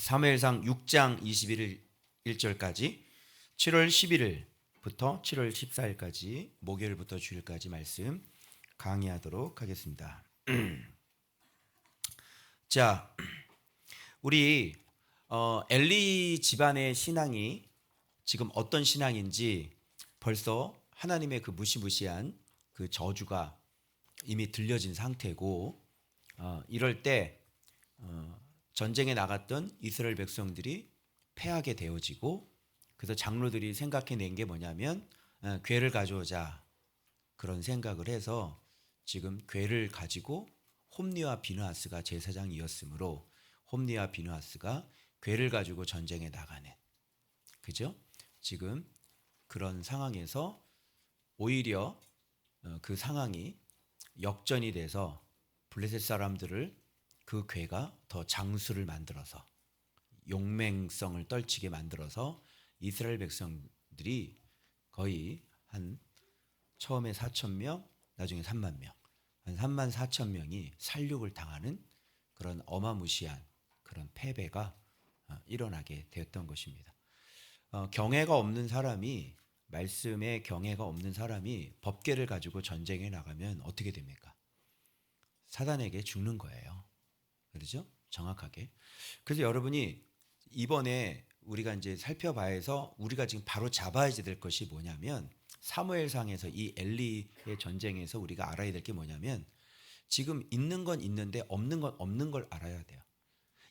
사무엘상 6장 21절까지 7월 11일부터 7월 14일까지 목요일부터 주일까지 말씀 강의하도록 하겠습니다. 자, 우리 엘리 집안의 신앙이 지금 어떤 신앙인지 벌써 하나님의 그 무시무시한 그 저주가 이미 들려진 상태고, 이럴 때 전쟁에 나갔던 이스라엘 백성들이 패하게 되어지고, 그래서 장로들이 생각해낸 게 뭐냐면 궤를 가져오자, 그런 생각을 해서 지금 궤를 가지고 홈리와 비느하스가 제사장이었으므로 홈리와 비느하스가 궤를 가지고 전쟁에 나가는, 그죠? 지금 그런 상황에서 오히려 그 상황이 역전이 돼서 블레셋 사람들을 그 궤가 더 장수를 만들어서 용맹성을 떨치게 만들어서 이스라엘 백성들이 거의 한 처음에 4,000명, 나중에 3만 명, 한 3만 4천 명이 살육을 당하는 그런 어마무시한 그런 패배가 일어나게 되었던 것입니다. 경외가 없는 사람이, 말씀에 경외가 없는 사람이 법궤를 가지고 전쟁에 나가면 어떻게 됩니까? 사단에게 죽는 거예요. 그렇죠? 정확하게. 그래서 여러분이 이번에 우리가 이제 살펴봐야 해서 우리가 지금 바로 잡아야 될 것이 뭐냐면, 사무엘상에서 이 엘리의 전쟁에서 우리가 알아야 될 게 뭐냐면, 지금 있는 건 있는데 없는 건 없는 걸 알아야 돼요.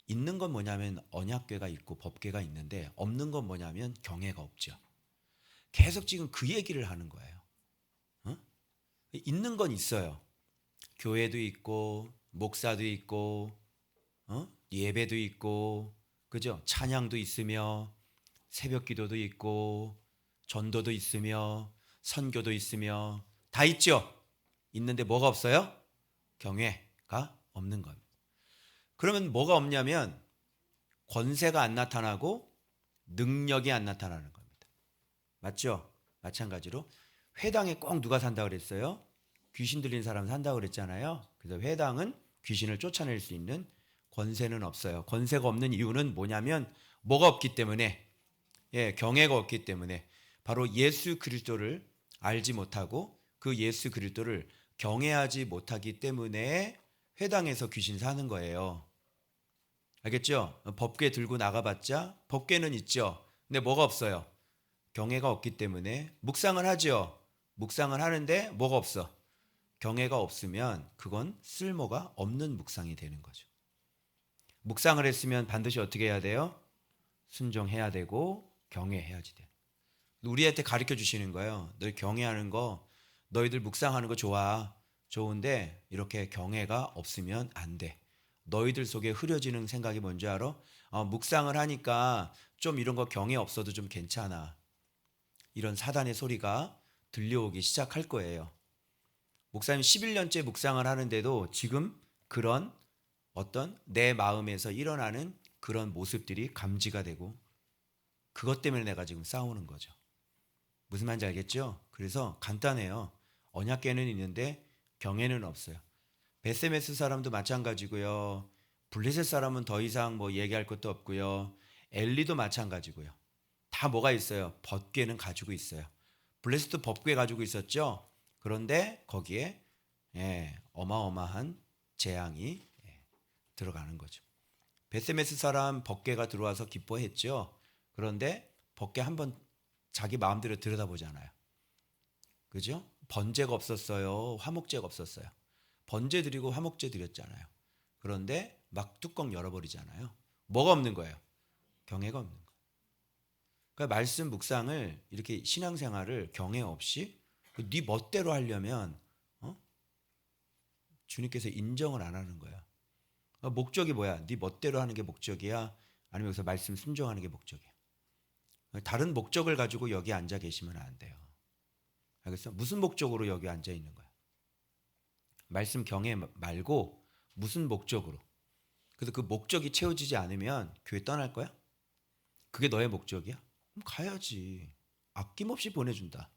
있는 건 뭐냐면 언약궤가 있고 법궤가 있는데, 없는 건 뭐냐면 경외가 없죠. 계속 지금 그 얘기를 하는 거예요. 있는 건 있어요. 교회도 있고 목사도 있고 예배도 있고, 그죠? 찬양도 있으며 새벽 기도도 있고 전도도 있으며 선교도 있으며 다 있죠. 있는데 뭐가 없어요? 경외가 없는 겁니다. 그러면 뭐가 없냐면 권세가 안 나타나고 능력이 안 나타나는 겁니다. 맞죠? 마찬가지로 회당에 꼭 누가 산다고 그랬어요? 귀신 들린 사람 산다고 그랬잖아요. 그래서 회당은 귀신을 쫓아낼 수 있는 권세는 없어요. 권세가 없는 이유는 뭐냐면 뭐가 없기 때문에, 경외가 없기 때문에, 바로 예수 그리스도를 알지 못하고 그 예수 그리스도를 경외하지 못하기 때문에 회당에서 귀신 사는 거예요. 알겠죠? 법궤 들고 나가봤자 법궤는 있죠. 근데 뭐가 없어요? 경외가 없기 때문에. 묵상을 하죠. 묵상을 하는데 뭐가 없어? 경외가 없으면 그건 쓸모가 없는 묵상이 되는 거죠. 묵상을 했으면 반드시 어떻게 해야 돼요? 순종해야 되고 경외해야지 돼. 우리한테 가르쳐 주시는 거예요. 너희 경외하는 거, 너희들 묵상하는 거 좋은데 이렇게 경외가 없으면 안 돼. 너희들 속에 흐려지는 생각이 뭔지 알아? 묵상을 하니까 좀 이런 거 경외 없어도 좀 괜찮아. 이런 사단의 소리가 들려오기 시작할 거예요. 목사님 11년째 묵상을 하는데도 지금 그런 어떤 내 마음에서 일어나는 그런 모습들이 감지가 되고, 그것 때문에 내가 지금 싸우는 거죠. 무슨 말인지 알겠죠? 그래서 간단해요. 언약궤는 있는데 경외는 없어요. 베세메스 사람도 마찬가지고요. 블레셋 사람은 더 이상 뭐 얘기할 것도 없고요. 엘리도 마찬가지고요. 다 뭐가 있어요? 법궤는 가지고 있어요. 블레셋도 법궤 가지고 있었죠. 그런데 거기에 어마어마한 재앙이 들어가는 거죠. 베세메스 사람 법궤가 들어와서 기뻐했죠. 그런데 법궤 한번 자기 마음대로 들여다보잖아요. 그죠? 번제가 없었어요. 화목제가 없었어요. 번제 드리고 화목제 드렸잖아요. 그런데 막 뚜껑 열어버리잖아요. 뭐가 없는 거예요? 경외가 없는 거예요. 그러니까 말씀 묵상을, 이렇게 신앙생활을 경외 없이 네 멋대로 하려면 주님께서 인정을 안 하는 거야. 목적이 뭐야? 네 멋대로 하는 게 목적이야? 아니면 여기서 말씀 순종하는 게 목적이야? 다른 목적을 가지고 여기 앉아 계시면 안 돼요. 알겠어? 무슨 목적으로 여기 앉아 있는 거야? 말씀 경외 말고 무슨 목적으로? 그래서 그 목적이 채워지지 않으면 교회 떠날 거야? 그게 너의 목적이야? 그럼 가야지. 아낌없이 보내준다.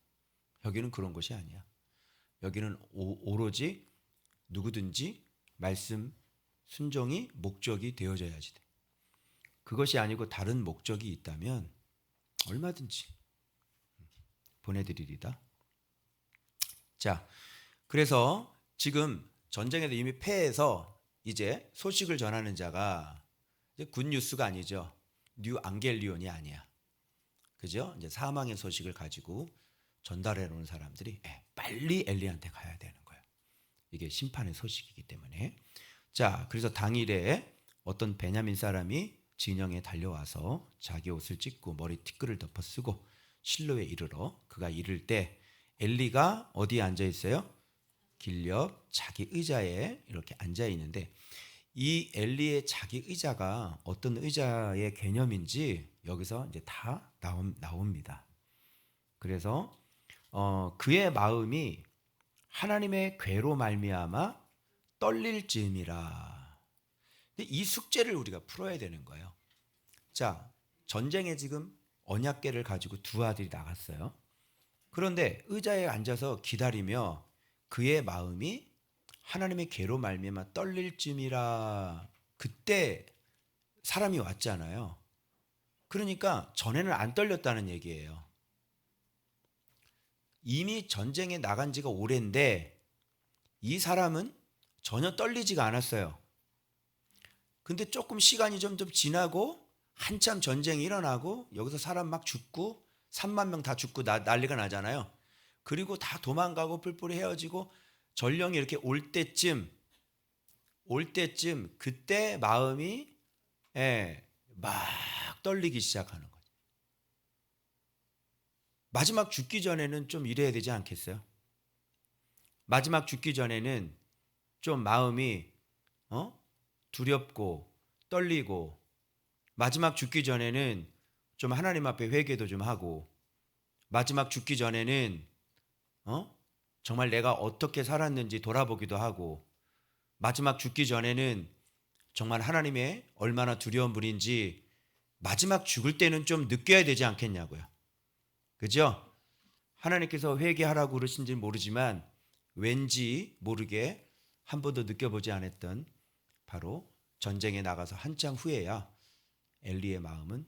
여기는 그런 것이 아니야. 여기는 오로지 누구든지 말씀 순종이 목적이 되어져야지 돼. 그것이 아니고 다른 목적이 있다면 얼마든지 보내드리리다. 자, 그래서 지금 전쟁에서 이미 패해서 이제 소식을 전하는 자가 이제 굿뉴스가 아니죠. 뉴 앙겔리온이 아니야. 그죠? 이제 사망의 소식을 가지고 전달해 놓은 사람들이 빨리 엘리한테 가야 되는 거예요. 이게 심판의 소식이기 때문에. 자, 그래서 당일에 어떤 베냐민 사람이 진영에 달려와서 자기 옷을 찢고 머리 티끌을 덮어 쓰고 실로에 이르러 그가 이를 때 엘리가 어디에 앉아 있어요? 길 옆 자기 의자에 이렇게 앉아 있는데, 이 엘리의 자기 의자가 어떤 의자의 개념인지 여기서 이제 다 나옵니다. 그래서 그의 마음이 하나님의 괴로 말미암아 떨릴 즈음이라. 근데 이 숙제를 우리가 풀어야 되는 거예요. 자, 전쟁에 지금 언약궤를 가지고 두 아들이 나갔어요. 그런데 의자에 앉아서 기다리며 그의 마음이 하나님의 괴로 말미암아 떨릴 즈음이라. 그때 사람이 왔잖아요. 그러니까 전에는 안 떨렸다는 얘기예요. 이미 전쟁에 나간 지가 오랜데 이 사람은 전혀 떨리지가 않았어요. 근데 조금 시간이 좀 지나고 한참 전쟁이 일어나고 여기서 사람 막 죽고 3만 명 다 죽고 난리가 나잖아요. 그리고 다 도망가고 뿔뿔이 헤어지고 전령이 이렇게 올 때쯤 그때 마음이 막 떨리기 시작하는 거예요. 마지막 죽기 전에는 좀 이래야 되지 않겠어요? 마지막 죽기 전에는 좀 마음이 두렵고 떨리고, 마지막 죽기 전에는 좀 하나님 앞에 회개도 좀 하고, 마지막 죽기 전에는 정말 내가 어떻게 살았는지 돌아보기도 하고, 마지막 죽기 전에는 정말 하나님의 얼마나 두려운 분인지 마지막 죽을 때는 좀 느껴야 되지 않겠냐고요. 그죠? 하나님께서 회개하라고 그러신지 모르지만 왠지 모르게 한 번도 느껴보지 않았던 바로 전쟁에 나가서 한참 후에야 엘리의 마음은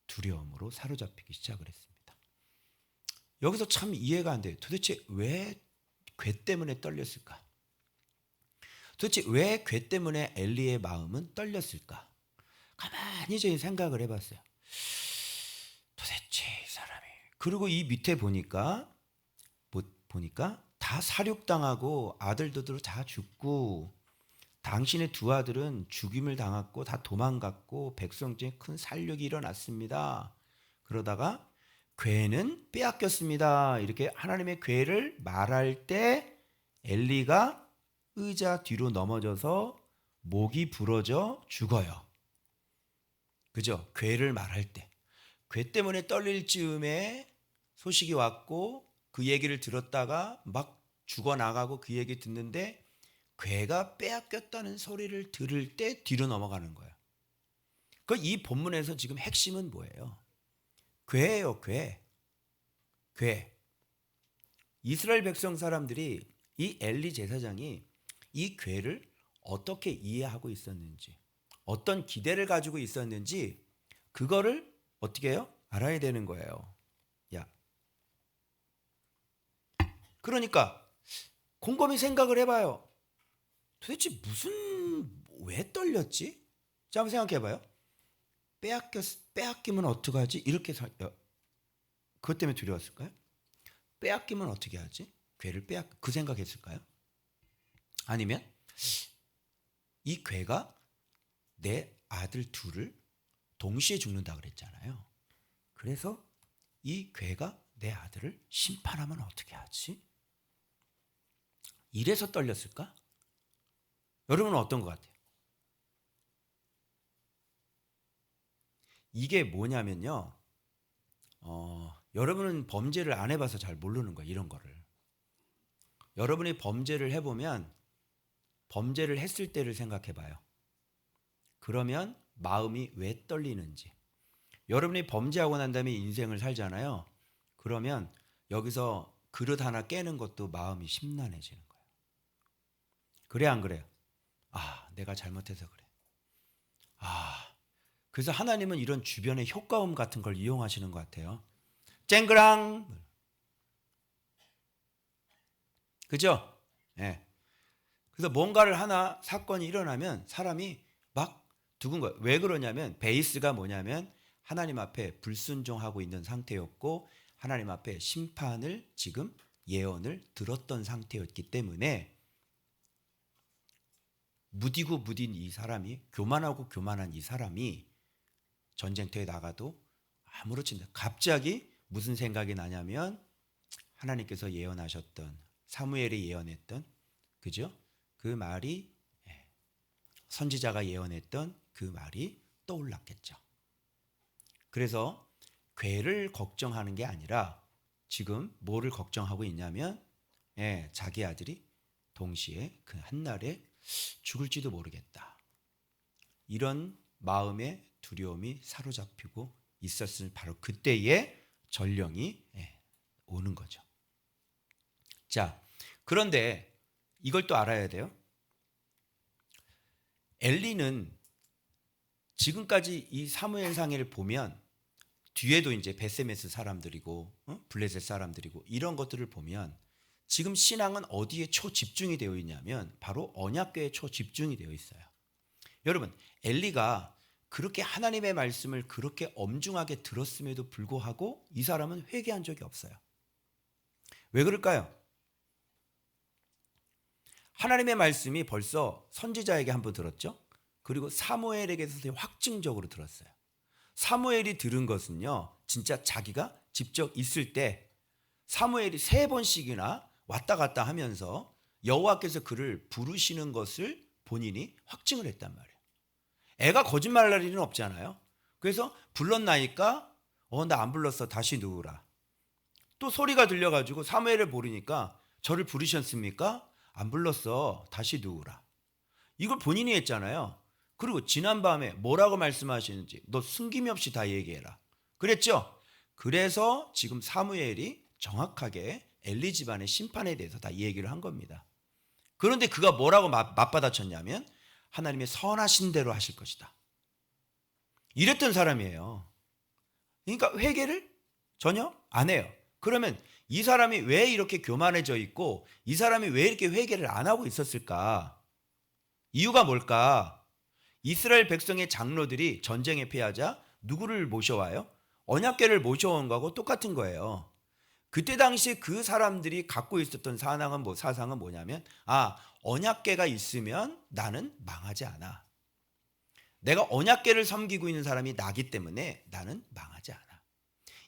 두려움으로 사로잡히기 시작을 했습니다. 여기서 참 이해가 안 돼요. 도대체 왜 괴 때문에 떨렸을까? 도대체 왜 괴 때문에 엘리의 마음은 떨렸을까? 가만히 저희 생각을 해봤어요. 도대체 이 사람이, 그리고 이 밑에 보니까 다 살육당하고 아들들도 다 죽고 당신의 두 아들은 죽임을 당했고 다 도망갔고 백성 중에 큰 살육이 일어났습니다. 그러다가 괴는 빼앗겼습니다. 이렇게 하나님의 괴를 말할 때 엘리가 의자 뒤로 넘어져서 목이 부러져 죽어요. 그죠? 괴를 말할 때. 괴 때문에 떨릴 즈음에 소식이 왔고 그 얘기를 들었다가 막 죽어나가고 그 얘기 듣는데 괴가 빼앗겼다는 소리를 들을 때 뒤로 넘어가는 거예요. 이 본문에서 지금 핵심은 뭐예요? 괴예요, 괴. 이스라엘 백성 사람들이 이 엘리 제사장이 이 괴를 어떻게 이해하고 있었는지, 어떤 기대를 가지고 있었는지 그거를 어떻게 해요? 알아야 되는 거예요. 야, 그러니까 곰곰이 생각을 해봐요. 도대체 왜 떨렸지? 자, 한번 생각해봐요. 빼앗기면 어떡하지? 이렇게 그것 때문에 두려웠을까요? 빼앗기면 어떻게 하지? 괴를 그 생각했을까요? 아니면 이 괴가 내 아들 둘을 동시에 죽는다 그랬잖아요. 그래서 이 괴가 내 아들을 심판하면 어떻게 하지? 이래서 떨렸을까? 여러분은 어떤 것 같아요? 이게 뭐냐면요. 여러분은 범죄를 안 해봐서 잘 모르는 거예요. 이런 거를. 여러분이 범죄를 해보면 범죄를 했을 때를 생각해봐요. 그러면 마음이 왜 떨리는지. 여러분이 범죄하고 난 다음에 인생을 살잖아요. 그러면 여기서 그릇 하나 깨는 것도 마음이 심란해지는 거예요. 그래 안 그래요? 아, 내가 잘못해서 그래. 아, 그래서 하나님은 이런 주변의 효과음 같은 걸 이용하시는 것 같아요. 쨍그랑, 그죠? 예. 그래서 뭔가를 하나 사건이 일어나면 사람이 막 두근 거예요. 왜 그러냐면 베이스가 뭐냐면 하나님 앞에 불순종하고 있는 상태였고 하나님 앞에 심판을 지금 예언을 들었던 상태였기 때문에 무디고 무딘 이 사람이 교만하고 교만한 이 사람이 전쟁터에 나가도 아무렇지 않다. 갑자기 무슨 생각이 나냐면 하나님께서 예언하셨던 사무엘이 예언했던 그죠? 그 말이 선지자가 예언했던 그 말이 떠올랐겠죠. 그래서 괴를 걱정하는 게 아니라 지금 뭐를 걱정하고 있냐면 자기 아들이 동시에 그 한날에 죽을지도 모르겠다. 이런 마음의 두려움이 사로잡히고 있었을 바로 그때에 전령이 오는 거죠. 자, 그런데 이걸 또 알아야 돼요. 엘리는 지금까지 이 사무엘상에를 보면 뒤에도 이제 베세메스 사람들이고 블레셋 사람들이고 이런 것들을 보면 지금 신앙은 어디에 초집중이 되어 있냐면 바로 언약궤에 초집중이 되어 있어요. 여러분, 엘리가 그렇게 하나님의 말씀을 그렇게 엄중하게 들었음에도 불구하고 이 사람은 회개한 적이 없어요. 왜 그럴까요? 하나님의 말씀이 벌써 선지자에게 한번 들었죠. 그리고 사무엘에게서 확증적으로 들었어요. 사무엘이 들은 것은요, 진짜 자기가 직접 있을 때 사무엘이 3번씩이나 왔다 갔다 하면서 여호와께서 그를 부르시는 것을 본인이 확증을 했단 말이에요. 애가 거짓말할 일은 없잖아요. 그래서 불렀나니까 나 안 불렀어, 다시 누우라. 또 소리가 들려가지고 사무엘을 부르니까 저를 부르셨습니까? 안 불렀어, 다시 누우라. 이걸 본인이 했잖아요. 그리고 지난밤에 뭐라고 말씀하시는지 너 숨김없이 다 얘기해라. 그랬죠? 그래서 지금 사무엘이 정확하게 엘리 집안의 심판에 대해서 다 얘기를 한 겁니다. 그런데 그가 뭐라고 맞받아쳤냐면 하나님의 선하신 대로 하실 것이다. 이랬던 사람이에요. 그러니까 회개를 전혀 안 해요. 그러면 이 사람이 왜 이렇게 교만해져 있고 이 사람이 왜 이렇게 회개를 안 하고 있었을까? 이유가 뭘까? 이스라엘 백성의 장로들이 전쟁에 패하자 누구를 모셔와요? 언약궤를 모셔온 거하고 똑같은 거예요. 그때 당시 그 사람들이 갖고 있었던 사상은 뭐냐면 언약궤가 있으면 나는 망하지 않아. 내가 언약궤를 섬기고 있는 사람이 나기 때문에 나는 망하지 않아.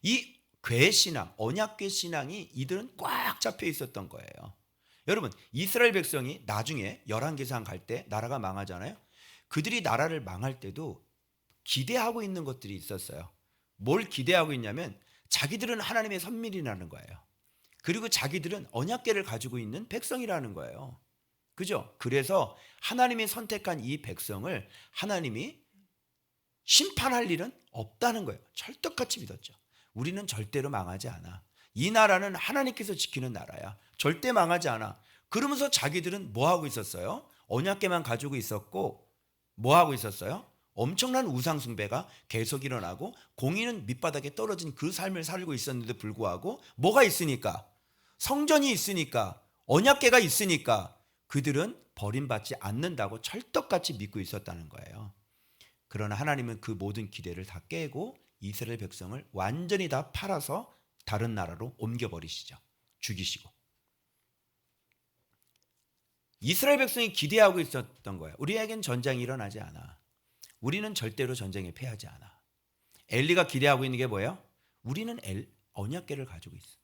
이 궤 신앙, 언약궤 신앙이 이들은 꽉 잡혀 있었던 거예요. 여러분, 이스라엘 백성이 나중에 열왕기상 갈 때 나라가 망하잖아요. 그들이 나라를 망할 때도 기대하고 있는 것들이 있었어요. 뭘 기대하고 있냐면 자기들은 하나님의 선민이라는 거예요. 그리고 자기들은 언약궤를 가지고 있는 백성이라는 거예요. 그죠? 그래서 하나님이 선택한 이 백성을 하나님이 심판할 일은 없다는 거예요. 철떡같이 믿었죠. 우리는 절대로 망하지 않아. 이 나라는 하나님께서 지키는 나라야. 절대 망하지 않아. 그러면서 자기들은 뭐 하고 있었어요? 언약궤만 가지고 있었고 뭐 하고 있었어요? 엄청난 우상 숭배가 계속 일어나고 공의는 밑바닥에 떨어진 그 삶을 살고 있었는데 불구하고 뭐가 있으니까? 성전이 있으니까, 언약궤가 있으니까 그들은 버림받지 않는다고 철떡같이 믿고 있었다는 거예요. 그러나 하나님은 그 모든 기대를 다 깨고 이스라엘 백성을 완전히 다 팔아서 다른 나라로 옮겨버리시죠. 죽이시고. 이스라엘 백성이 기대하고 있었던 거예요. 우리에겐 전쟁이 일어나지 않아. 우리는 절대로 전쟁에 패하지 않아. 엘리가 기대하고 있는 게 뭐예요? 우리는 언약궤를 가지고 있어.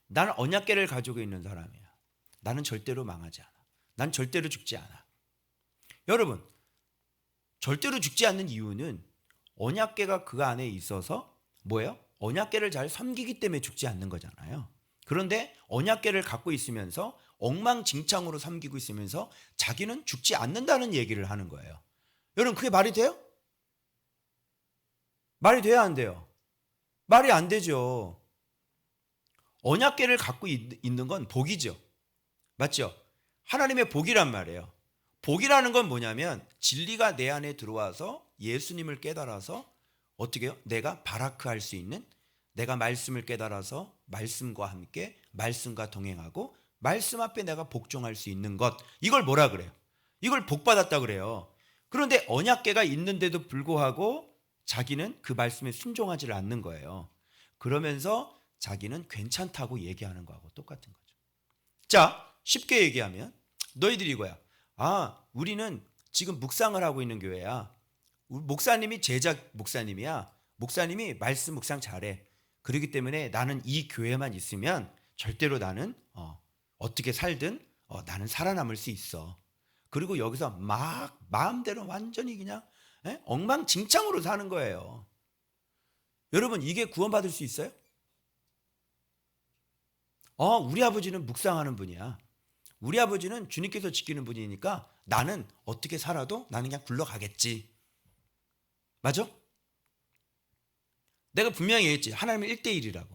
나는 언약궤를 가지고 있는 사람이야. 나는 절대로 망하지 않아. 난 절대로 죽지 않아. 여러분, 절대로 죽지 않는 이유는 언약궤가 그 안에 있어서 뭐예요? 언약궤를 잘 섬기기 때문에 죽지 않는 거잖아요. 그런데 언약궤를 갖고 있으면서 엉망진창으로 섬기고 있으면서 자기는 죽지 않는다는 얘기를 하는 거예요. 여러분, 그게 말이 돼요? 말이 돼야 안 돼요? 말이 안 되죠. 언약궤를 갖고 있는 건 복이죠. 맞죠? 하나님의 복이란 말이에요. 복이라는 건 뭐냐면 진리가 내 안에 들어와서 예수님을 깨달아서 어떻게 해요? 내가 바라크할 수 있는, 내가 말씀을 깨달아서 말씀과 함께 말씀과 동행하고 말씀 앞에 내가 복종할 수 있는 것, 이걸 뭐라 그래요? 이걸 복받았다 그래요. 그런데 언약궤가 있는데도 불구하고 자기는 그 말씀에 순종하지 않는 거예요. 그러면서 자기는 괜찮다고 얘기하는 거하고 똑같은 거죠. 자, 쉽게 얘기하면 너희들이 이거야. 아, 우리는 지금 묵상을 하고 있는 교회야. 목사님이 제자 목사님이야. 목사님이 말씀 묵상 잘해. 그렇기 때문에 나는 이 교회만 있으면 절대로 나는 어떻게 살든 나는 살아남을 수 있어. 그리고 여기서 막 마음대로 완전히 그냥 엉망진창으로 사는 거예요. 여러분, 이게 구원받을 수 있어요? 우리 아버지는 묵상하는 분이야. 우리 아버지는 주님께서 지키는 분이니까 나는 어떻게 살아도 나는 그냥 굴러가겠지. 맞아? 내가 분명히 얘기했지. 하나님은 1대1이라고.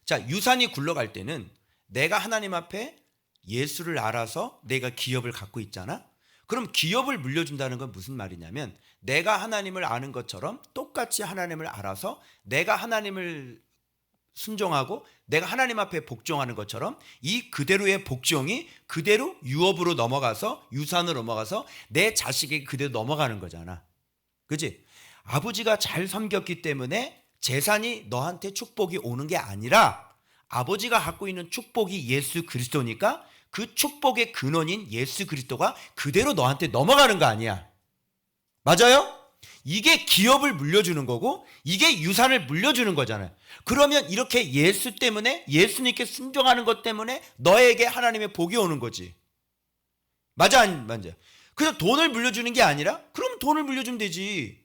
자, 유산이 굴러갈 때는 내가 하나님 앞에 예수를 알아서 내가 기업을 갖고 있잖아. 그럼 기업을 물려준다는 건 무슨 말이냐면 내가 하나님을 아는 것처럼 똑같이 하나님을 알아서 내가 하나님을 순종하고 내가 하나님 앞에 복종하는 것처럼 이 그대로의 복종이 그대로 유업으로 넘어가서 유산으로 넘어가서 내 자식에게 그대로 넘어가는 거잖아. 그치? 아버지가 잘 섬겼기 때문에 재산이 너한테 축복이 오는 게 아니라 아버지가 갖고 있는 축복이 예수 그리스도니까 그 축복의 근원인 예수 그리스도가 그대로 너한테 넘어가는 거 아니야. 맞아요? 이게 기업을 물려주는 거고 이게 유산을 물려주는 거잖아요. 그러면 이렇게 예수 때문에 예수님께 순종하는 것 때문에 너에게 하나님의 복이 오는 거지. 맞아 안 맞아? 그래서 돈을 물려주는 게 아니라 그럼 돈을 물려주면 되지.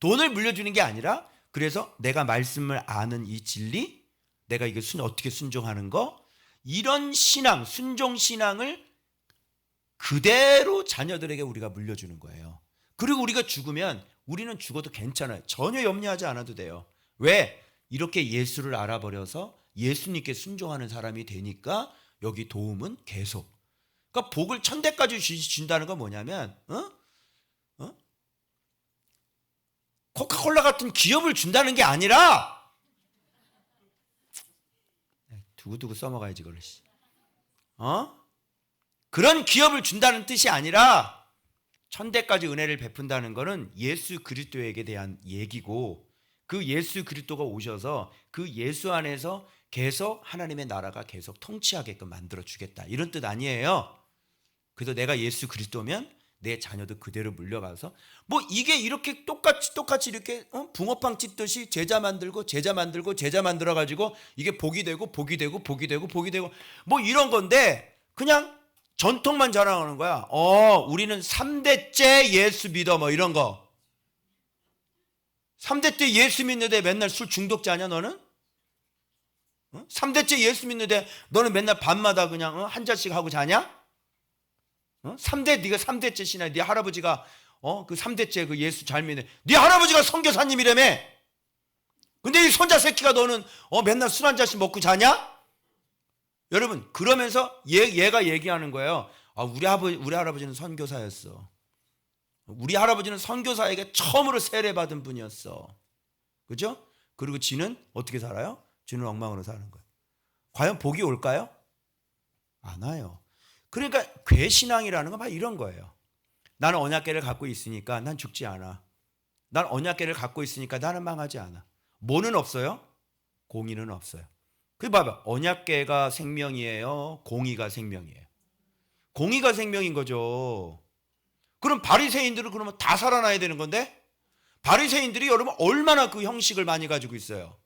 돈을 물려주는 게 아니라 그래서 내가 말씀을 아는 이 진리, 내가 이게 어떻게 순종하는 거, 이런 신앙, 순종 신앙을 그대로 자녀들에게 우리가 물려주는 거예요. 그리고 우리가 죽으면 우리는 죽어도 괜찮아요. 전혀 염려하지 않아도 돼요. 왜? 이렇게 예수를 알아버려서 예수님께 순종하는 사람이 되니까 여기 도움은 계속. 그러니까 복을 1000대까지 준다는 건 뭐냐면 코카콜라 같은 기업을 준다는 게 아니라 두고두고 써먹어야지 그걸. 그런 기업을 준다는 뜻이 아니라 1000대까지 은혜를 베푼다는 것은 예수 그리스도에게 대한 얘기고 그 예수 그리스도가 오셔서 그 예수 안에서 계속 하나님의 나라가 계속 통치하게끔 만들어주겠다, 이런 뜻 아니에요. 그래서 내가 예수 그리스도면 내 자녀도 그대로 물려가서 뭐 이게 이렇게 똑같이 이렇게 붕어빵 찢듯이 제자 만들고 만들어가지고 이게 복이 되고 뭐 이런 건데 그냥 전통만 자랑하는 거야. 우리는 3대째 예수 믿어 뭐 이런 거. 3대째 예수 믿는데 맨날 술 중독자냐 너는? 3대째 예수 믿는데 너는 맨날 밤마다 그냥 한 잔씩 하고 자냐? 3대 네가 3대째 신앙, 네 할아버지가 그 3대째 그 예수 잘 믿네. 네 할아버지가 선교사님이라며. 근데 이 손자 새끼가 너는 맨날 술 한 잔씩 먹고 자냐? 여러분, 그러면서 얘가 얘기하는 거예요. 우리 할아버지는 선교사였어. 우리 할아버지는 선교사에게 처음으로 세례받은 분이었어. 그죠? 그리고 지는 어떻게 살아요? 지는 엉망으로 사는 거예요. 과연 복이 올까요? 안 와요. 그러니까 궤신앙이라는 건 바로 이런 거예요. 나는 언약궤를 갖고 있으니까 난 죽지 않아. 난 언약궤를 갖고 있으니까 나는 망하지 않아. 뭐는 없어요? 공의는 없어요. 그 봐봐, 언약궤가 생명이에요, 공의가 생명이에요? 공의가 생명인 거죠. 그럼 바리새인들은 그러면 다 살아나야 되는 건데, 바리새인들이 여러분 얼마나 그 형식을 많이 가지고 있어요.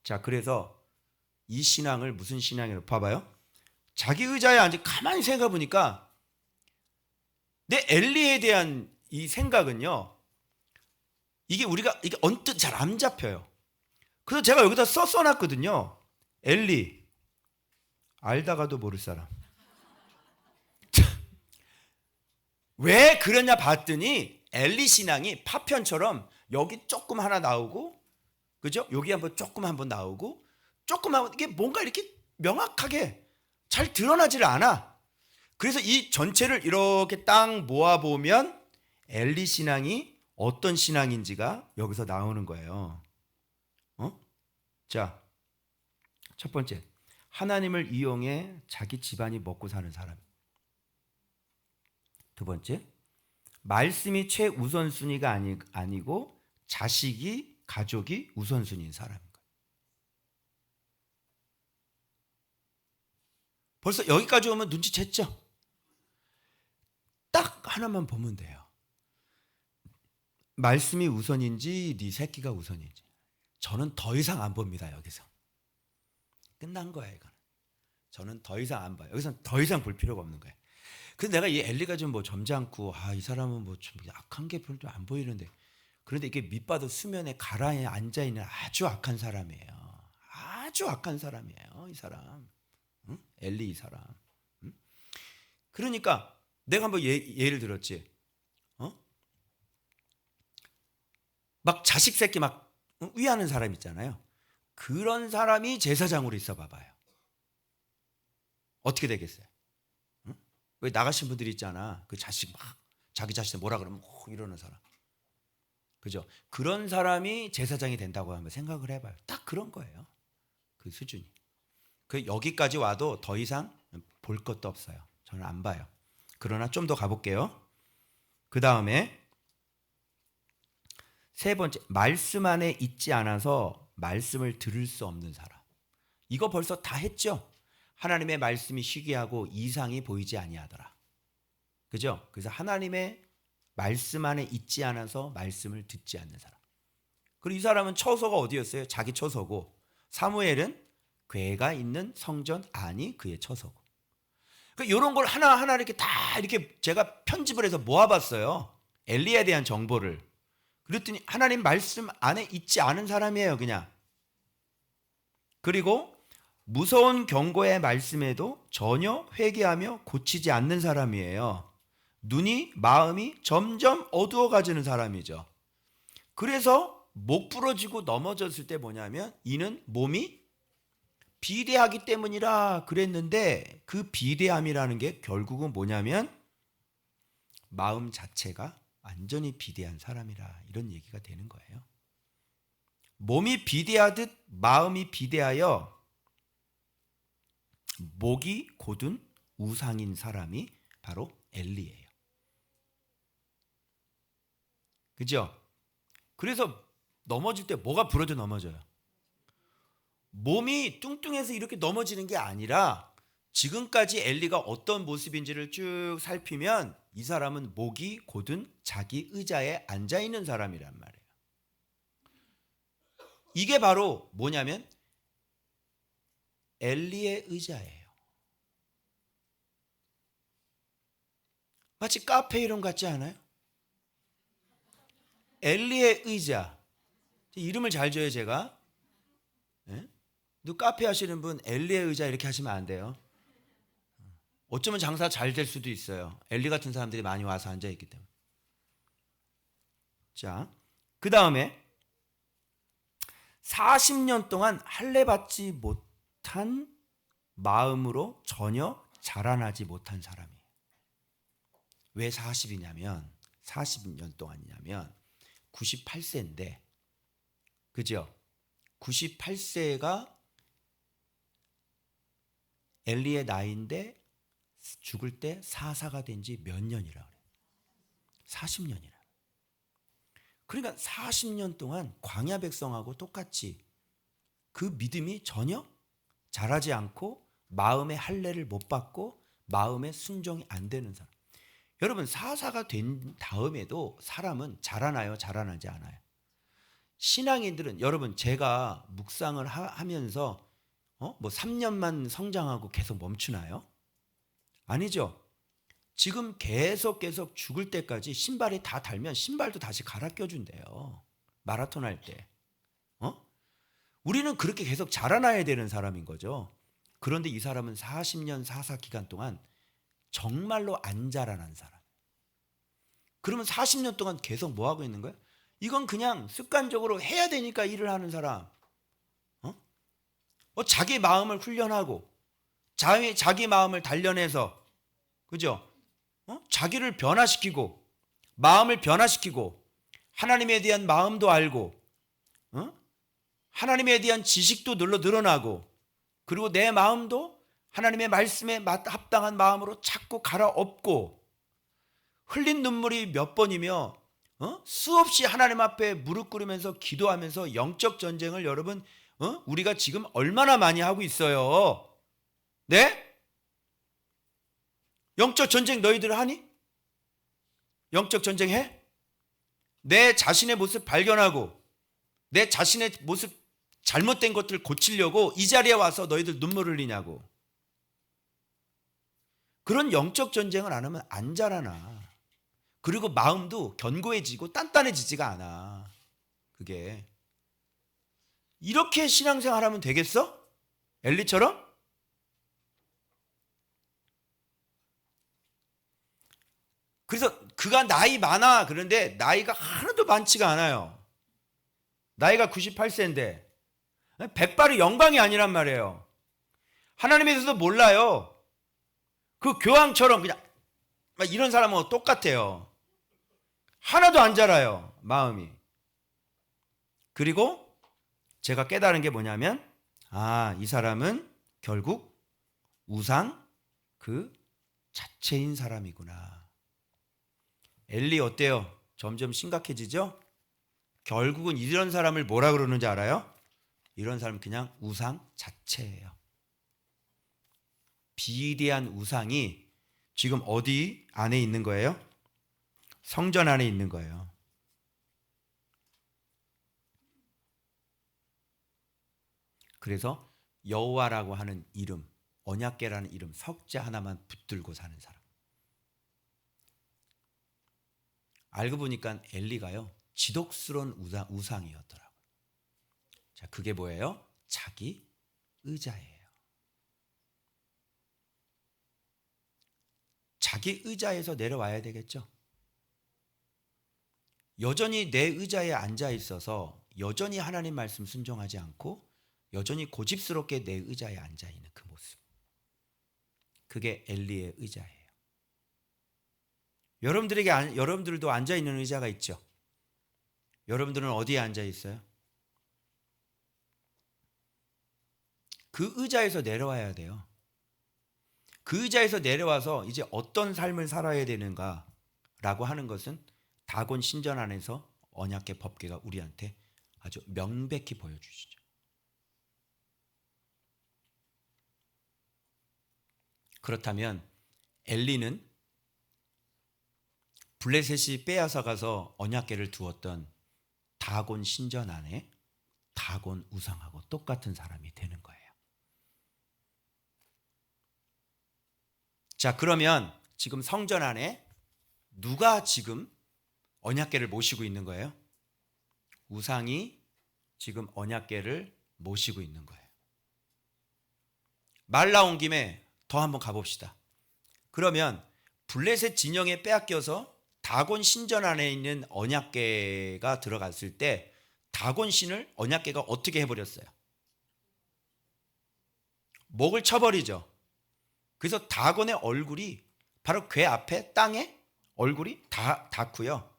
자, 그래서 이 신앙을 무슨 신앙이라고 봐봐요. 자기 의자에 앉아 가만히 생각해 보니까 내 엘리에 대한 이 생각은요, 이게 언뜻 잘 안 잡혀요. 그래서 제가 여기다 써놨거든요. 엘리, 알다가도 모를 사람. 왜 그러냐 봤더니 엘리 신앙이 파편처럼 여기 조금 하나 나오고, 그죠? 여기 조금 한번 나오고, 조금 하고, 이게 뭔가 이렇게 명확하게 잘 드러나질 않아. 그래서 이 전체를 이렇게 딱 모아보면 엘리 신앙이 어떤 신앙인지가 여기서 나오는 거예요. 자, 첫 번째, 하나님을 이용해 자기 집안이 먹고 사는 사람. 두 번째, 말씀이 최우선순위가 아니고 자식이, 가족이 우선순위인 사람인 거예요. 벌써 여기까지 오면 눈치챘죠? 딱 하나만 보면 돼요. 말씀이 우선인지 네 새끼가 우선인지. 저는 더 이상 안 봅니다. 여기서 끝난 거야 이거는. 저는 더 이상 안 봐요. 여기서는 더 이상 볼 필요가 없는 거예요. 근데 내가 이 엘리가 좀 뭐 점잖고 이 사람은 뭐 좀 악한 게 별로 안 보이는데, 그런데 이게 밑바닥 수면에 가라앉에 앉아 있는 아주 악한 사람이에요. 아주 악한 사람이에요 이 사람. 응? 엘리 이 사람. 응? 그러니까 내가 한번 예를 들었지. 막 자식 새끼 막 위하는 사람 있잖아요. 그런 사람이 제사장으로 있어 봐봐요. 어떻게 되겠어요? 응? 왜 나가신 분들이 있잖아. 그 자식 막 자기 자식 뭐라 그러면 이러는 사람. 그죠? 그런 사람이 제사장이 된다고 한번 생각을 해봐요. 딱 그런 거예요. 그 수준이. 그 여기까지 와도 더 이상 볼 것도 없어요. 저는 안 봐요. 그러나 좀 더 가볼게요. 그 다음에 세 번째, 말씀 안에 있지 않아서 말씀을 들을 수 없는 사람. 이거 벌써 다 했죠? 하나님의 말씀이 희귀하고 이상이 보이지 아니하더라. 그죠? 그래서 하나님의 말씀 안에 있지 않아서 말씀을 듣지 않는 사람. 그리고 이 사람은 처소가 어디였어요? 자기 처소고, 사무엘은 궤가 있는 성전 안이 그의 처소고. 그러니까 이런 걸 하나하나 이렇게 다 이렇게 제가 편집을 해서 모아봤어요. 엘리에 대한 정보를. 그랬더니 하나님 말씀 안에 있지 않은 사람이에요, 그냥. 그리고 무서운 경고의 말씀에도 전혀 회개하며 고치지 않는 사람이에요. 마음이 점점 어두워가지는 사람이죠. 그래서 목 부러지고 넘어졌을 때 뭐냐면 이는 몸이 비대하기 때문이라 그랬는데, 그 비대함이라는 게 결국은 뭐냐면 마음 자체가 완전히 비대한 사람이라, 이런 얘기가 되는 거예요. 몸이 비대하듯 마음이 비대하여 목이 곧은 우상인 사람이 바로 엘리예요. 그죠? 그래서 넘어질 때 뭐가 부러져 넘어져요? 몸이 뚱뚱해서 이렇게 넘어지는 게 아니라, 지금까지 엘리가 어떤 모습인지를 쭉 살피면 이 사람은 목이 곧은 자기 의자에 앉아 있는 사람이란 말이에요. 이게 바로 뭐냐면 엘리의 의자예요. 마치 카페 이름 같지 않아요? 엘리의 의자. 이름을 잘 줘요 제가. 네? 카페 하시는 분 엘리의 의자 이렇게 하시면 안 돼요. 어쩌면 장사 잘 될 수도 있어요. 엘리 같은 사람들이 많이 와서 앉아있기 때문에. 자, 그 다음에 40년 동안 할례받지 못한 마음으로 전혀 자라나지 못한 사람이에요. 왜 40년 동안이냐면 98세인데, 그죠? 98세가 엘리의 나이인데 죽을 때 사사가 된 지 몇 년이라 그래요? 40년이라. 그러니까 40년 동안 광야 백성하고 똑같이 그 믿음이 전혀 자라지 않고 마음의 할례를 못 받고 마음의 순종이 안 되는 사람. 여러분, 사사가 된 다음에도 사람은 자라나요? 자라나지 않아요? 신앙인들은, 여러분 제가 묵상을 하면서 뭐 3년만 성장하고 계속 멈추나요? 아니죠. 지금 계속 죽을 때까지 신발이 다 닳으면 신발도 다시 갈아 껴준대요. 마라톤 할 때. 우리는 그렇게 계속 자라나야 되는 사람인 거죠. 그런데 이 사람은 40년 사사 기간 동안 정말로 안 자라난 사람. 그러면 40년 동안 계속 뭐 하고 있는 거예요? 이건 그냥 습관적으로 해야 되니까 일을 하는 사람. 자기 마음을 훈련하고 자기 마음을 단련해서, 그죠? 자기를 변화시키고 마음을 변화시키고 하나님에 대한 마음도 알고 하나님에 대한 지식도 늘어나고 그리고 내 마음도 하나님의 말씀에 합당한 마음으로 자꾸 갈아엎고 흘린 눈물이 몇 번이며 수없이 하나님 앞에 무릎 꿇으면서 기도하면서 영적 전쟁을 여러분 우리가 지금 얼마나 많이 하고 있어요. 네? 영적 전쟁 너희들 하니? 영적 전쟁 해? 내 자신의 모습 발견하고 내 자신의 모습 잘못된 것들 고치려고 이 자리에 와서 너희들 눈물 흘리냐고. 그런 영적 전쟁을 안 하면 안 자라나. 그리고 마음도 견고해지고 단단해지지가 않아. 그게. 이렇게 신앙생활 하면 되겠어? 엘리처럼? 그래서 그가 나이 많아. 그런데 나이가 하나도 많지가 않아요. 나이가 98세인데 백발의 영광이 아니란 말이에요. 하나님에 대해서도 몰라요. 그 교황처럼 그냥 막 이런 사람은 똑같아요. 하나도 안 자라요. 마음이. 그리고 제가 깨달은 게 뭐냐면 이 사람은 결국 우상 그 자체인 사람이구나. 엘리 어때요? 점점 심각해지죠? 결국은 이런 사람을 뭐라 그러는지 알아요? 이런 사람은 그냥 우상 자체예요. 비대한 우상이 지금 어디 안에 있는 거예요? 성전 안에 있는 거예요. 그래서 여호와라고 하는 이름, 언약궤라는 이름, 석자 하나만 붙들고 사는 사람. 알고 보니까 엘리가요, 지독스러운 우상이었더라고요. 자, 그게 뭐예요? 자기 의자예요. 자기 의자에서 내려와야 되겠죠. 여전히 내 의자에 앉아 있어서 여전히 하나님 말씀 순종하지 않고 여전히 고집스럽게 내 의자에 앉아 있는 그 모습. 그게 엘리의 의자예요. 여러분들도 앉아 있는 의자가 있죠. 여러분들은 어디에 앉아 있어요? 그 의자에서 내려와야 돼요. 그 의자에서 내려와서 이제 어떤 삶을 살아야 되는가라고 하는 것은 다곤 신전 안에서 언약궤 법궤가 우리한테 아주 명백히 보여주시죠. 그렇다면 엘리는 블레셋이 빼앗아 가서 언약궤를 두었던 다곤 신전 안에 다곤 우상하고 똑같은 사람이 되는 거예요. 자, 그러면 지금 성전 안에 누가 지금 언약궤를 모시고 있는 거예요? 우상이 지금 언약궤를 모시고 있는 거예요. 말 나온 김에 더 한번 가봅시다. 그러면 블레셋 진영에 빼앗겨서 다곤 신전 안에 있는 언약궤가 들어갔을 때 다곤 신을 언약궤가 어떻게 해버렸어요? 목을 쳐버리죠. 그래서 다곤의 얼굴이 바로 궤 앞에 땅에 얼굴이 닿고요.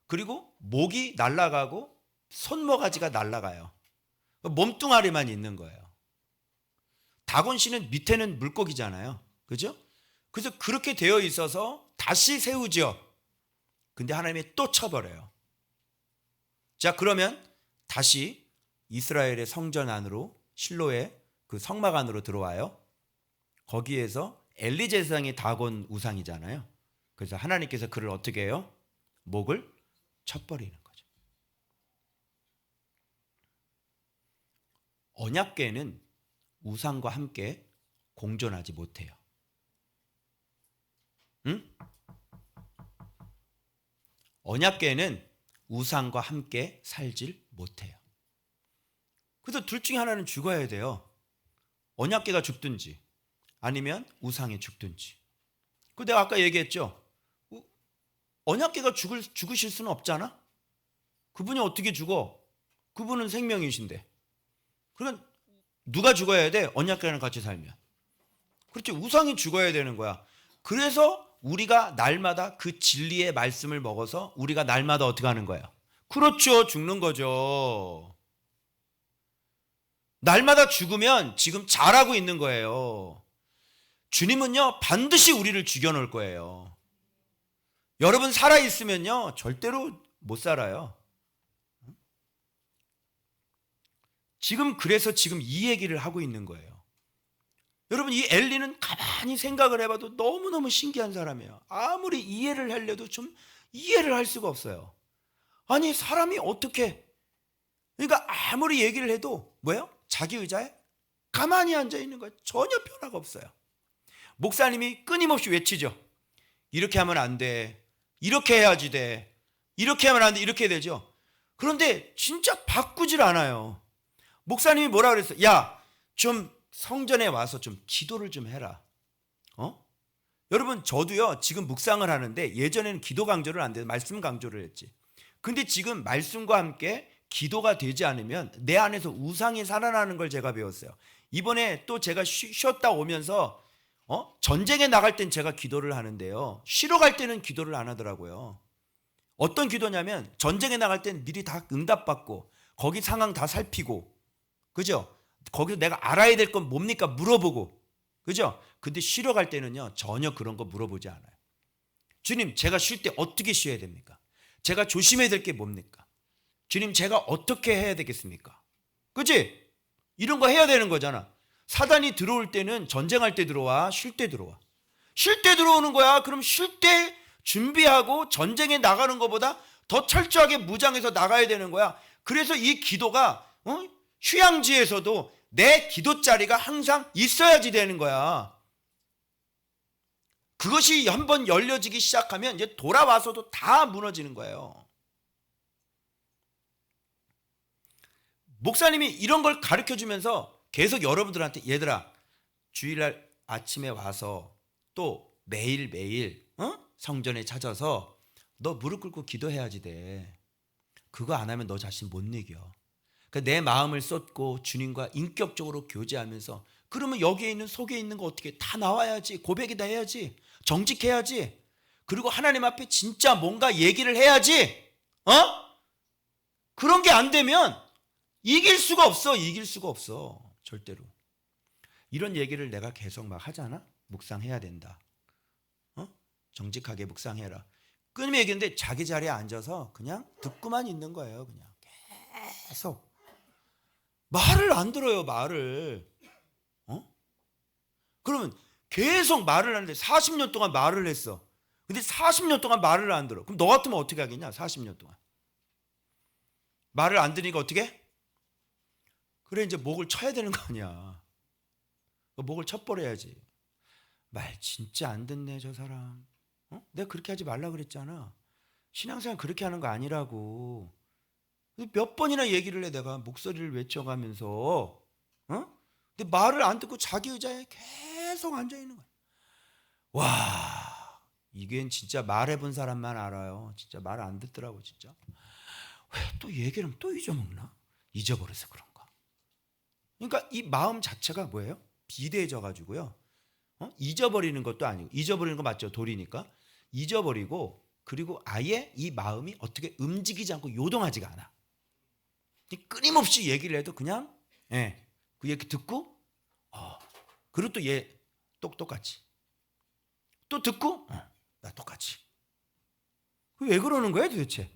그리고 목이 날아가고 손모가지가 날아가요. 몸뚱아리만 있는 거예요. 다곤 씨는 밑에는 물고기잖아요. 그죠? 그래서 그렇게 되어 있어서 다시 세우죠. 근데 하나님이 또 쳐버려요. 자, 그러면 다시 이스라엘의 성전 안으로 실로의 그 성막 안으로 들어와요. 거기에서 엘리 제사장이 다곤 우상이잖아요. 그래서 하나님께서 그를 어떻게 해요? 목을 쳐버리는 거죠. 언약궤는 우상과 함께 공존하지 못해요. 응? 언약궤는 우상과 함께 살질 못해요. 그래서 둘 중에 하나는 죽어야 돼요. 언약궤가 죽든지 아니면 우상이 죽든지. 그 내가 아까 얘기했죠. 언약궤가 죽으실 수는 없잖아. 그분이 어떻게 죽어? 그분은 생명이신데. 그러면 누가 죽어야 돼? 언약궤랑 같이 살면. 그렇지, 우상이 죽어야 되는 거야. 그래서 우리가 날마다 그 진리의 말씀을 먹어서 우리가 날마다 어떻게 하는 거예요? 그렇죠. 죽는 거죠. 날마다 죽으면 지금 잘하고 있는 거예요. 주님은요, 반드시 우리를 죽여놓을 거예요. 여러분 살아있으면요, 절대로 못 살아요. 그래서 지금 이 얘기를 하고 있는 거예요. 여러분, 이 엘리는 가만히 생각을 해봐도 너무너무 신기한 사람이에요. 아무리 이해를 하려도 좀 이해를 할 수가 없어요. 아니, 사람이 어떻게, 그러니까 아무리 얘기를 해도 뭐예요? 자기 의자에 가만히 앉아 있는 거예요. 전혀 변화가 없어요. 목사님이 끊임없이 외치죠. 이렇게 하면 안 돼. 이렇게 해야지 돼. 이렇게 하면 안 돼. 이렇게 되죠. 그런데 진짜 바꾸질 않아요. 목사님이 뭐라 그랬어요? 야, 좀 성전에 와서 좀 기도를 좀 해라. 여러분, 저도요, 지금 묵상을 하는데 예전에는 기도 강조를 안 돼서 말씀 강조를 했지. 근데 지금 말씀과 함께 기도가 되지 않으면 내 안에서 우상이 살아나는 걸 제가 배웠어요. 이번에 또 제가 쉬었다 오면서 전쟁에 나갈 땐 제가 기도를 하는데요, 쉬러 갈 때는 기도를 안 하더라고요. 어떤 기도냐면 전쟁에 나갈 땐 미리 다 응답받고 거기 상황 다 살피고, 그죠? 거기서 내가 알아야 될 건 뭡니까? 물어보고, 그죠? 근데 쉬러 갈 때는요, 전혀 그런 거 물어보지 않아요. 주님, 제가 쉴 때 어떻게 쉬어야 됩니까? 제가 조심해야 될 게 뭡니까? 주님, 제가 어떻게 해야 되겠습니까? 그치? 이런 거 해야 되는 거잖아. 사단이 들어올 때는 전쟁할 때 들어와, 쉴 때 들어와. 쉴 때 들어오는 거야. 그럼 쉴 때 준비하고 전쟁에 나가는 것보다 더 철저하게 무장해서 나가야 되는 거야. 그래서 이 기도가 휴양지에서도 내 기도 자리가 항상 있어야지 되는 거야. 그것이 한번 열려지기 시작하면 이제 돌아와서도 다 무너지는 거예요. 목사님이 이런 걸 가르쳐 주면서 계속 여러분들한테, 얘들아, 주일날 아침에 와서 또 매일매일 성전에 찾아서 너 무릎 꿇고 기도해야지 돼. 그거 안 하면 너 자신 못 이겨. 그러니까 내 마음을 쏟고 주님과 인격적으로 교제하면서, 그러면 여기에 있는, 속에 있는 거 어떻게 다 나와야지. 고백이 다 해야지. 정직해야지. 그리고 하나님 앞에 진짜 뭔가 얘기를 해야지. 그런 게 안 되면 이길 수가 없어. 이길 수가 없어. 절대로. 이런 얘기를 내가 계속 막 하잖아. 묵상해야 된다. 정직하게 묵상해라. 끊임이 얘기인데 자기 자리에 앉아서 그냥 듣고만 있는 거예요. 그냥 계속. 말을 안 들어요. 말을. 그러면 계속 말을 하는데 40년 동안 말을 했어. 근데 40년 동안 말을 안 들어. 그럼 너 같으면 어떻게 하겠냐? 40년 동안. 말을 안 들으니까 어떻게? 그래, 이제 목을 쳐야 되는 거 아니야. 목을 쳐버려야지. 말 진짜 안 듣네, 저 사람. 내가 그렇게 하지 말라 그랬잖아. 신앙생활 그렇게 하는 거 아니라고. 몇 번이나 얘기를 해, 내가 목소리를 외쳐가면서. 근데 말을 안 듣고 자기 의자에 계속 앉아 있는 거야. 와, 이게 진짜 말해본 사람만 알아요. 진짜 말 안 듣더라고, 진짜. 왜 또 얘기를 하면 또 잊어먹나? 잊어버려서 그런가. 그러니까 이 마음 자체가 뭐예요? 비대해져 가지고요. 잊어버리는 것도 아니고, 잊어버리는 거 맞죠? 돌이니까. 잊어버리고, 그리고 아예 이 마음이 어떻게 움직이지 않고 요동하지가 않아. 끊임없이 얘기를 해도 그냥 그 얘기 듣고, 그리고 또 얘 똑같이 또 듣고, 나 똑같이. 왜 그러는 거야 도대체?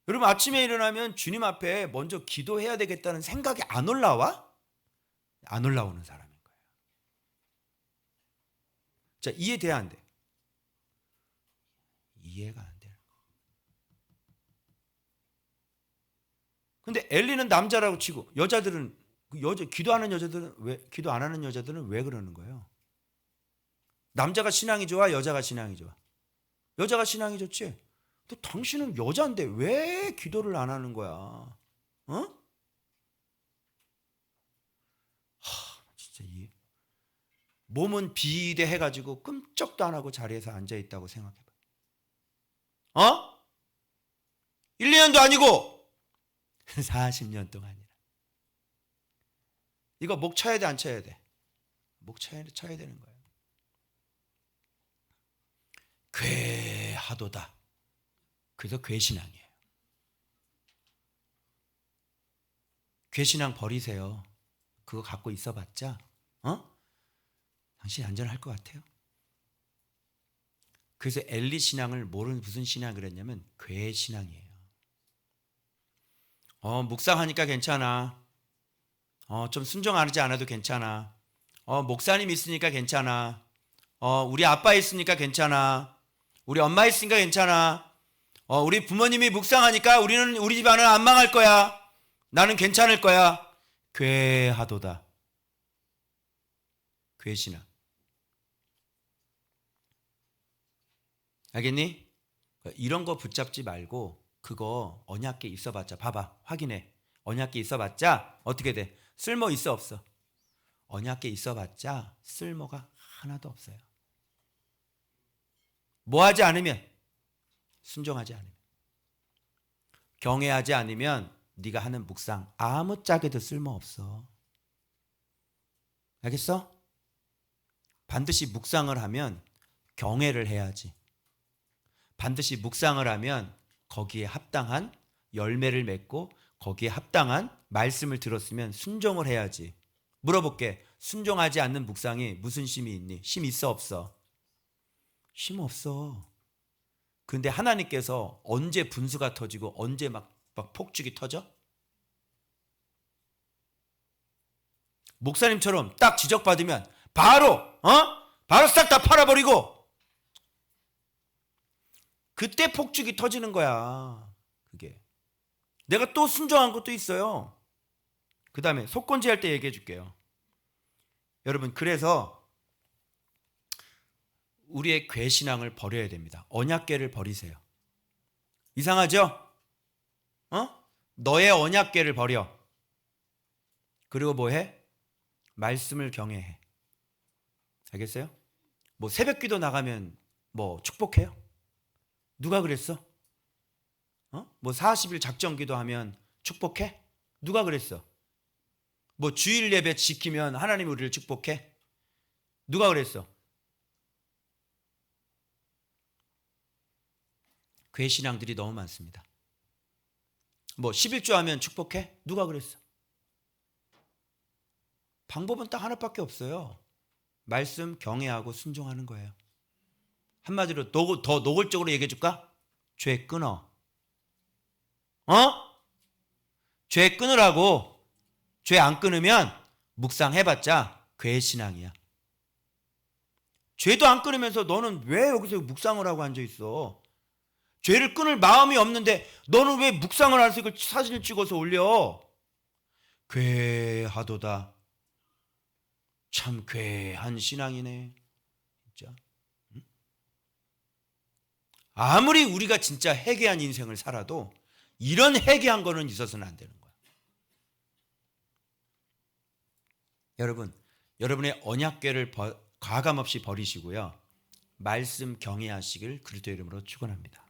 여러분, 아침에 일어나면 주님 앞에 먼저 기도해야 되겠다는 생각이 안 올라와? 안 올라오는 사람인 거예요. 자, 이해돼야 안 돼? 이해가 안 되는 거. 근데 엘리는 남자라고 치고 여자들은, 기도하는 여자들은 왜, 기도 안 하는 여자들은 왜 그러는 거예요? 남자가 신앙이 좋아, 여자가 신앙이 좋아? 여자가 신앙이 좋지. 근데 당신은 여자인데 왜 기도를 안 하는 거야? 진짜 이 몸은 비대해가지고 끔찍도 안 하고 자리에서 앉아 있다고 생각해봐. 1, 2년도 아니고 40년 동안이라. 이거 목 쳐야 돼, 안 쳐야 돼? 목 쳐야 되는 거예요. 괴하도다. 그래서 괴신앙이에요. 괴신앙 버리세요. 그거 갖고 있어봤자 당신이 안전할 것 같아요. 그래서 엘리 신앙을 모르는 무슨 신앙을 그랬냐면 괴신앙이에요. 묵상하니까 괜찮아. 좀 순종하지 않아도 괜찮아. 목사님 있으니까 괜찮아. 우리 아빠 있으니까 괜찮아. 우리 엄마 있으니까 괜찮아. 우리 부모님이 묵상하니까 우리 집안은 안 망할 거야. 나는 괜찮을 거야. 괴하도다. 괴신앙. 알겠니? 이런 거 붙잡지 말고 그거 언약궤 있어봤자 봐봐. 확인해. 언약궤 있어봤자 어떻게 돼? 쓸모 있어 없어? 언약궤 있어봤자 쓸모가 하나도 없어요. 뭐 하지 않으면? 순종하지 않으면. 경외하지 않으면 네가 하는 묵상 아무짝에도 쓸모없어. 알겠어? 반드시 묵상을 하면 경외를 해야지. 반드시 묵상을 하면 거기에 합당한 열매를 맺고 거기에 합당한 말씀을 들었으면 순종을 해야지. 물어볼게. 순종하지 않는 묵상이 무슨 쉼이 있니? 쉼 있어 없어? 쉼 없어. 근데 하나님께서 언제 분수가 터지고 언제 막 폭죽이 터져? 목사님처럼 딱 지적받으면 바로 싹 다 팔아버리고 그때 폭죽이 터지는 거야. 그게. 내가 또 순종한 것도 있어요. 그 다음에 속건지 할 때 얘기해 줄게요. 여러분, 그래서 우리의 괴신앙을 버려야 됩니다. 언약궤를 버리세요. 이상하죠? 너의 언약궤를 버려. 그리고 뭐 해? 말씀을 경외해. 알겠어요? 뭐 새벽기도 나가면 뭐 축복해요? 누가 그랬어? 뭐 40일 작정기도 하면 축복해? 누가 그랬어? 뭐 주일 예배 지키면 하나님이 우리를 축복해? 누가 그랬어? 괴신앙들이 너무 많습니다. 뭐 11조 하면 축복해? 누가 그랬어? 방법은 딱 하나밖에 없어요. 말씀 경외하고 순종하는 거예요. 한마디로 더 노골적으로 얘기해 줄까? 죄 끊어. 죄 끊으라고. 죄 안 끊으면 묵상해봤자 괴신앙이야. 죄도 안 끊으면서 너는 왜 여기서 묵상을 하고 앉아있어? 죄를 끊을 마음이 없는데 너는 왜 묵상을 해서 이걸 사진을 찍어서 올려? 괴하도다. 참 괴한 신앙이네. 진짜. 아무리 우리가 진짜 회개한 인생을 살아도 이런 회개한 거는 있어서는 안 되는 거야. 여러분, 여러분의 언약궤를 과감 없이 버리시고요. 말씀 경외하시길 그리스도 이름으로 축원합니다.